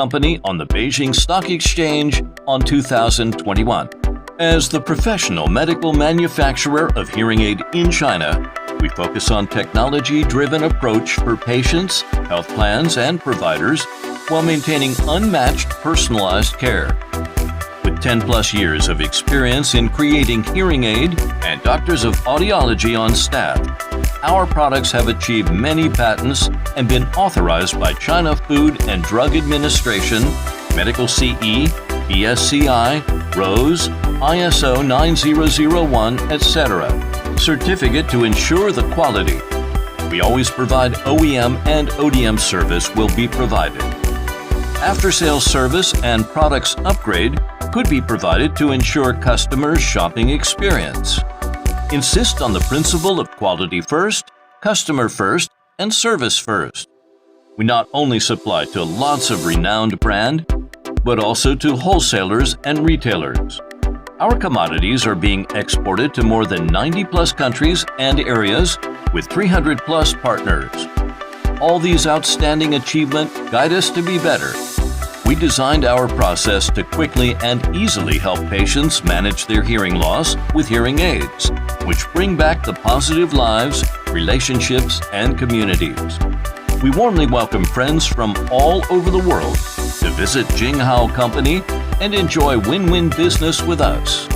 company on the Beijing Stock Exchange on 2021. As the professional medical manufacturer of hearing aid in China, we focus on technology-driven approach for patients, health plans, and providers while maintaining unmatched personalized care. With 10-plus years of experience in creating hearing aid and doctors of audiology on staff, our products have achieved many patents and been authorized by China Food and Drug Administration, Medical CE, BSCI, RoHS, ISO 9001, etc. certificate to ensure the quality. We always provide OEM and ODM service will be provided. After-sales service and products upgrade could be provided to ensure customers' shopping experience. Insist on the principle of quality first, customer first, and service first. We not only supply to lots of renowned brand, but also to wholesalers and retailers. Our commodities are being exported to more than 90-plus countries and areas with 300-plus partners. All these outstanding achievements guide us to be better. We designed our process to quickly and easily help patients manage their hearing loss with hearing aids, which bring back the positive lives, relationships, and communities. We warmly welcome friends from all over the world to visit Jinghao Company and enjoy win-win business with us.